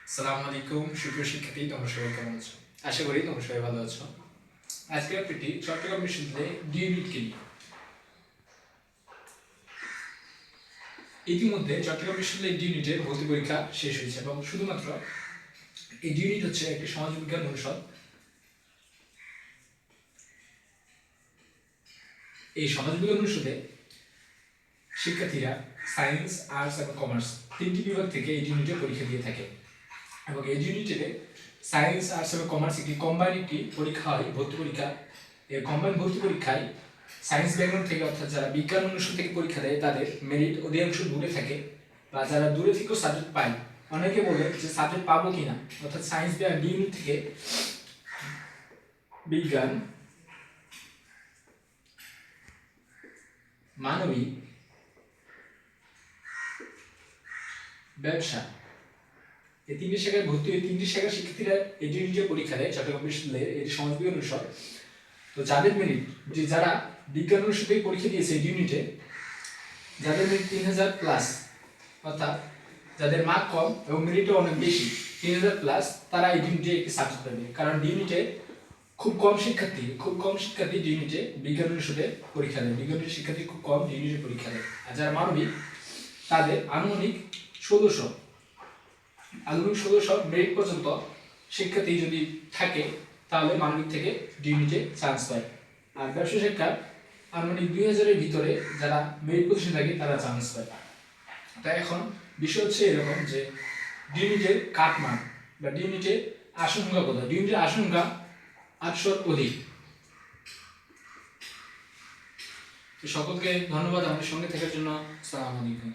আসসালামু আলাইকুম সুপ্রিয় শিক্ষার্থী, তোমরা সবাই কেমন আছো? আশা করি তোমরা সবাই ভালো আছো। আজকের আপডেটটি চট্টগ্রাম বিশ্ববিদ্যালয়ে ডি ইউনিটকে নিয়ে। ইতিমধ্যে চট্টগ্রাম বিশ্ববিদ্যালয়ের ডি ইউনিটের ভর্তি পরীক্ষা শেষ হয়েছে এবং শুধুমাত্র এই ডি ইউনিট হচ্ছে একটি সমাজবিজ্ঞান অনুষদ। এই সমাজবিজ্ঞান অনুষদে শিক্ষার্থীরা সায়েন্স, আর্টস এবং কমার্স তিনটি বিভাগ থেকে এই ডি ইউনিটে পরীক্ষা দিয়ে থাকে এবং এই ডি ইউনিটে সায়েন্স, আর্টস এবং কমার্স একটি কম্বাইন একটি পরীক্ষা হয়, ভর্তি পরীক্ষা। এই কম্বাইন ভর্তি পরীক্ষায় সায়েন্স ব্যাকগ্রাউন্ড থেকে অর্থাৎ যারা বিজ্ঞান অনুষদ থেকে পরীক্ষা দেয় তাদের মেরিট অধিকাংশ দূরে থাকে, বা যারা দূরে থেকেও সাবজেক্ট পায় অনেকে বলে যে সাবজেক্ট পাবো কিনা, অর্থাৎ সায়েন্স ডি ইউনিট থেকে বিজ্ঞান, মানবিক, ব্যবসা এই তিনটি শাখায় ভর্তি হয়ে তিনটি শাখার শিক্ষার্থীরা এই ডি ইউনিটে পরীক্ষা দেয় চট্টগ্রাম বিশ্ববিদ্যালয়ের এই সমাজবিজ্ঞান অনুষদ। তো যাদের মেরিট, যে যারা বিজ্ঞান অনুষদ থেকে পরীক্ষা দিয়েছে এই ইউনিটে, যাদের মেরিট 3000 প্লাস, অর্থাৎ যাদের মার্ক কম এবং মেরিটও অনেক বেশি 3000 প্লাস, তারা এই ইউনিটে একটি সাবজেক্ট পাবে। কারণ ডি ইউনিটে খুব কম শিক্ষার্থী ডি ইউনিটে বিজ্ঞান অনুষদে পরীক্ষা দেয়, বিজ্ঞান শিক্ষার্থী খুব কম ডি ইউনিটে পরীক্ষা দেয়। আর যারা মানবিক তাদের আনুমানিক 1600 মেরিট পর্যন্ত শিক্ষার্থী যদি থাকে তাহলে মানবিক থেকে ডি ইউনিটে চান্স পায়। আর ব্যবসা শিক্ষা আনুমানিক 2000-এর ভিতরে যারা মেরিট পজিশন থাকে তারা চান্স পায়। তাই এখন বিষয় হচ্ছে এরকম যে ডি ইউনিটের কাটমান বা ডি ইউনিটের আসনসংখ্যা কত। ডি ইউনিটের আসনসংখ্যা 800-র অধিক। সকলকে ধন্যবাদ আমাদের সঙ্গে থাকার জন্য। আসসালামু আলাইকুম।